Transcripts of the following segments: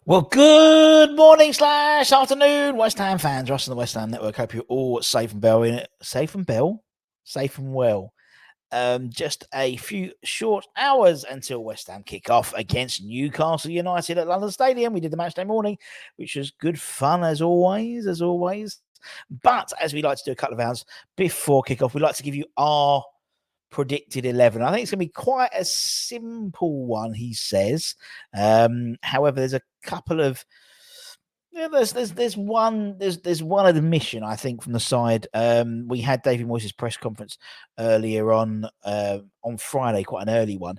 Well, good morning / afternoon, West Ham fans. Russ and the West Ham Network. Hope you're all safe and well in it. Safe and well. Just a few short hours until West Ham kick off against Newcastle United at London Stadium. We did the match day morning, which was good fun as always. But as we like to do a couple of hours before kickoff, we'd like to give you our predicted 11. I think it's going to be quite a simple one, he says. However, there's a couple of there's one admission I think from the side. We had David Moyes' press conference earlier on Friday, quite an early one,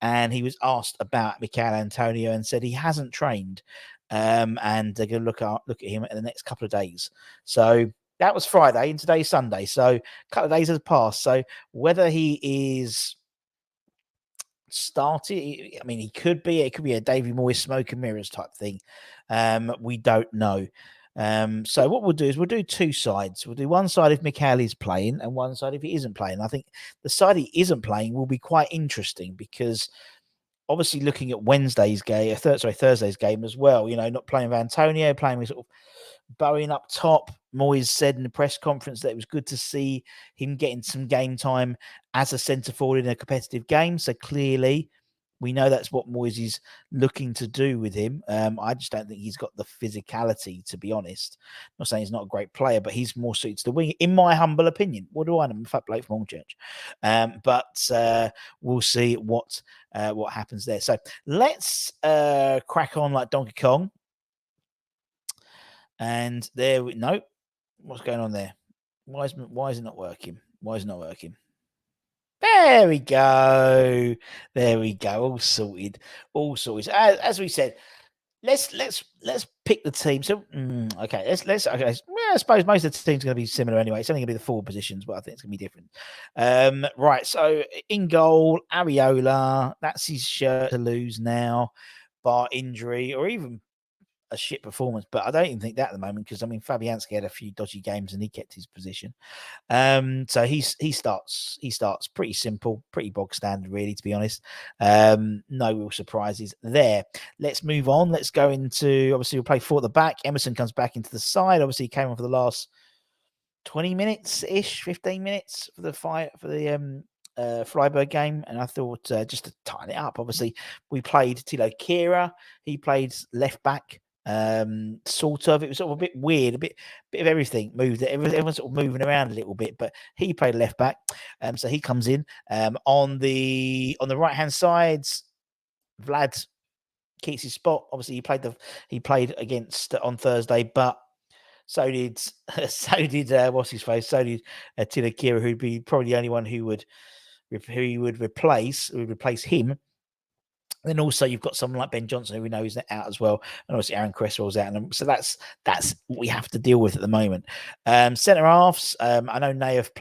and he was asked about Mikel Antonio and said he hasn't trained, and they're going to look at him in the next couple of days. So that was Friday, and today's Sunday. So a couple of days has passed. So whether he is started, I mean, it could be a Davy Moyes smoke and mirrors type thing. We don't know. So what we'll do is we'll do two sides. We'll do one side if Mikel is playing and one side if he isn't playing. I think the side he isn't playing will be quite interesting because obviously looking at Thursday's game as well, not playing with Antonio, playing with sort of Bowen up top. Moyes said in the press conference that it was good to see him getting some game time as a centre forward in a competitive game. So clearly, we know that's what Moyes is looking to do with him. I just don't think he's got the physicality, to be honest. I'm not saying he's not a great player, but he's more suited to the wing, in my humble opinion. What do I know? I'm a fat bloke from Hornchurch. But we'll see what happens there. So let's crack on like Donkey Kong. And there we no. What's going on there? Why is it not working? Why is it not working? There we go. All sorted. As we said, let's pick the team. So okay, let's okay. Yeah, I suppose most of the team's going to be similar anyway. It's only going to be the forward positions, but I think it's going to be different. Right. So in goal, Areola. That's his shirt to lose now, bar injury or even a shit performance, but I don't even think that at the moment because I mean Fabianski had a few dodgy games and he kept his position. So he starts pretty simple, pretty bog standard, really, to be honest. No real surprises there. Let's move on. Let's go into obviously we'll play four at the back. Emerson comes back into the side. Obviously, he came on for the last 20 minutes ish, 15 minutes for the Freiburg game, and I thought just to tighten it up. Obviously, we played Tilo Kehrer. He played left back. Sort of. It was sort of a bit weird, a bit of everything moved. Everyone's sort of moving around a little bit, but he played left back. So he comes in. On the right hand side, Vlad keeps his spot. Obviously, he played against on Thursday, but so did what's his face? So did Tilo Kehrer, who'd be probably the only one who would replace him. Then also you've got someone like Ben Johnson who we know is out as well, and obviously Aaron Cresswell's out, and so that's what we have to deal with at the moment. Centre halves, I know Nayef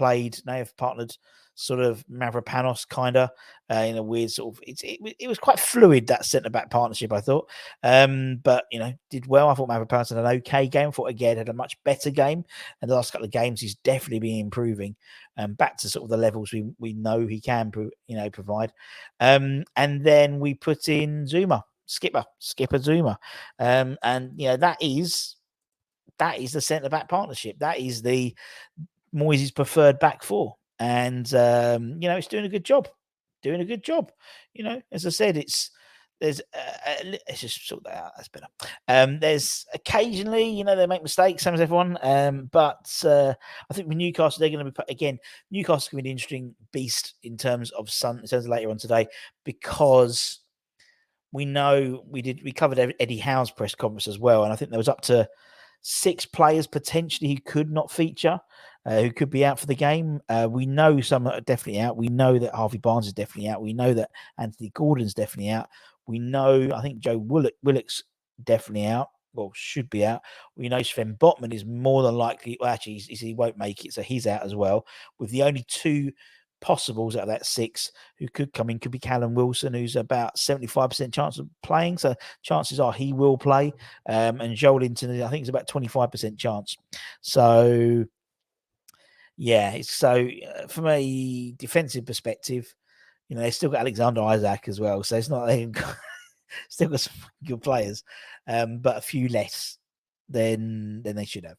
partnered sort of Mavropanos kind of in a weird sort of it was quite fluid, that centre back partnership, I thought. But did well. I thought Mavropanos had an okay game. I thought again had a much better game, and the last couple of games he's definitely been improving back to sort of the levels we know he can provide. And then we put in Skipper Zuma, and that is the centre back partnership. That is the Moyes' preferred back four, and it's doing a good job. As I said, let's just sort that out. That's better. There's occasionally, they make mistakes, same as everyone. But I think with Newcastle, they're going to be again. Newcastle's going to be an interesting beast in terms of later on today, because we know we covered Eddie Howe's press conference as well, and I think there was up to 6 players potentially who could not feature, who could be out for the game. We know some are definitely out. We know that Harvey Barnes is definitely out. We know that Anthony Gordon's definitely out. We know, I think Joe Willock's definitely out. Well, should be out. We know Sven Botman is more than likely. Well, actually, he won't make it, so he's out as well. With the only 2 possibles out of that 6 who could come in could be Callum Wilson, who's about 75% chance of playing. So chances are he will play. And Joel Linton, I think, is about 25% chance. So yeah, so from a defensive perspective, they still got Alexander Isaac as well. So it's not Still got some good players, but a few less than they should have.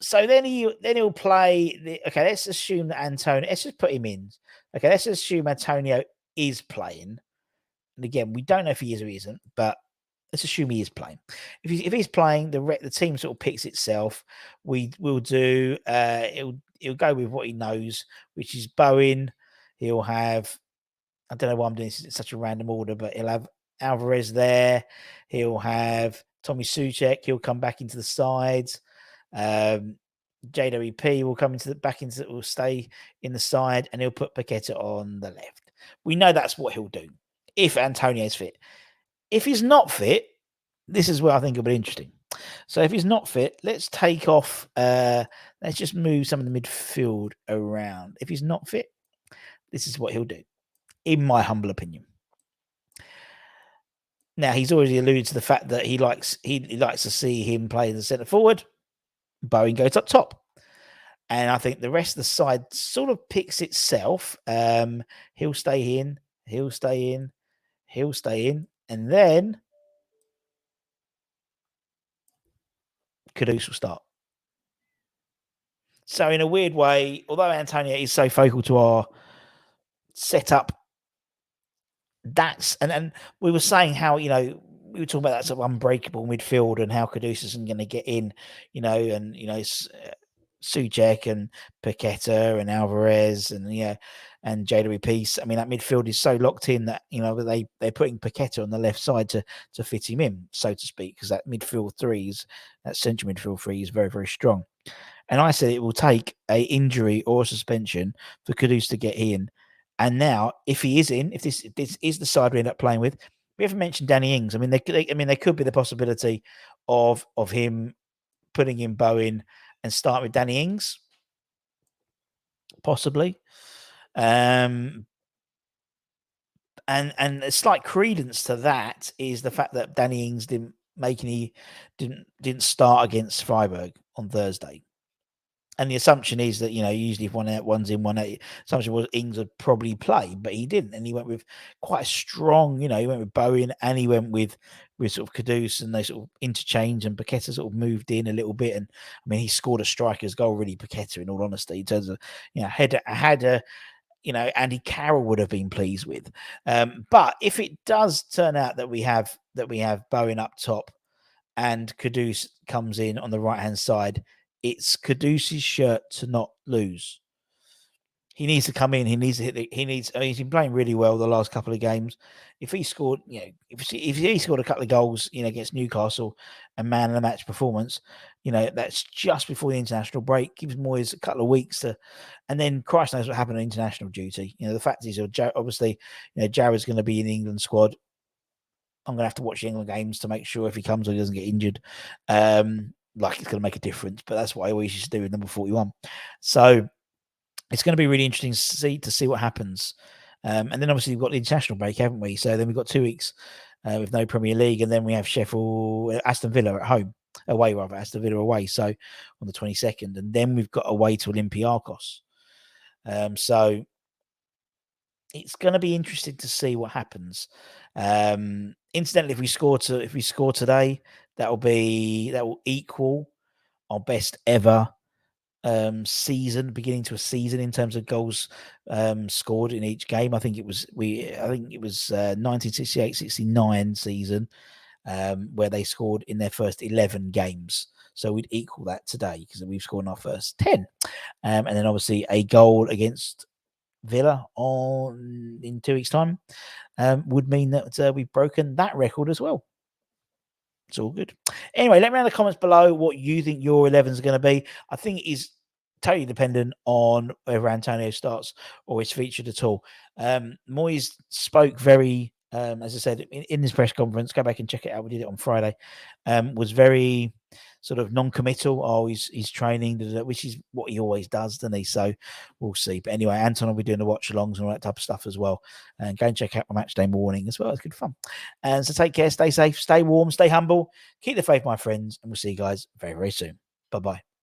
So then he'll play. Okay, let's assume that Antonio. Let's just put him in. Okay, let's assume Antonio is playing. And again, we don't know if he is or he isn't, but let's assume he is playing. If he's playing, the team sort of picks itself. We will do. He'll go with what he knows, which is Bowen. He'll have. I don't know why I'm doing this in such a random order, but he'll have Alvarez there. He'll have Tommy Soucek. He'll come back into the sides. JWP will come will stay in the side, and he'll put Paqueta on the left. We know that's what he'll do if Antonio's fit. If he's not fit, this is where I think it'll be interesting. So if he's not fit, let's take off. Let's just move some of the midfield around. If he's not fit, this is what he'll do, in my humble opinion. Now he's already alluded to the fact that he likes to see him play the centre forward. Bowen goes up top. And I think the rest of the side sort of picks itself. He'll stay in, he'll stay in, he'll stay in, and then Kudus will start. So in a weird way, although Antonio is so focal to our setup, and we were saying how, we were talking about that sort of unbreakable midfield and how Kudus isn't going to get in, and Soucek and Paqueta and Alvarez and and JWP. I mean, that midfield is so locked in that they're putting Paqueta on the left side to fit him in, so to speak, because that central midfield three is very, very strong. And I said it will take a injury or a suspension for Kudus to get in. And now, if he is in, if this is the side we end up playing with, we haven't mentioned Danny Ings. I mean, there could be the possibility of him putting in Bowen and start with Danny Ings, possibly. And a slight credence to that is the fact that Danny Ings didn't start against Freiburg on Thursday. And the assumption is that, usually if one's in, one out, assumption was Ings would probably play, but he didn't. And he went with quite a strong, he went with Bowen and he went with sort of Kudus, and they sort of interchanged, and Paqueta sort of moved in a little bit. And I mean, he scored a striker's goal, really, Paqueta, in all honesty, in terms of, header, Andy Carroll would have been pleased with. But if it does turn out that we have Bowen up top and Kudus comes in on the right-hand side, it's Kudus's shirt to not lose. He needs to come in. He needs to hit. He's been playing really well the last couple of games. If he scored, if he scored a couple of goals, against Newcastle, and man of the match performance, that's just before the international break. Gives Moyes a couple of weeks and then Christ knows what happened on international duty. The fact is, obviously, Jared's going to be in the England squad. I'm going to have to watch the England games to make sure if he comes or he doesn't get injured. Like it's going to make a difference, but that's what I always used to do with number 41. So it's going to be really interesting to see what happens. And then obviously we've got the international break, haven't we? So then we've got 2 weeks with no Premier League, and then we have Aston Villa Aston Villa away. So on the 22nd, and then we've got away to Olympiacos. So it's going to be interesting to see what happens. Incidentally, if we score today, that will equal our best ever beginning to a season in terms of goals scored in each game. I think it was 1968-69 season where they scored in their first 11 games. So we'd equal that today because we've scored in our first 10. And then obviously a goal against Villa in 2 weeks' time would mean that we've broken that record as well. It's all good. Anyway, let me know in the comments below what you think your 11s are going to be. I think it is totally dependent on whether Antonio starts or is featured at all. Moyes spoke very, as I said, in this press conference, go back and check it out. We did it on Friday. Was very sort of non-committal. Oh, he's training, which is what he always does, doesn't he? So we'll see. But anyway, Anton will be doing the watch-alongs and all that type of stuff as well. And go and check out my match day morning as well. It's good fun. And so take care, stay safe, stay warm, stay humble, keep the faith, my friends, and we'll see you guys very, very soon. Bye-bye.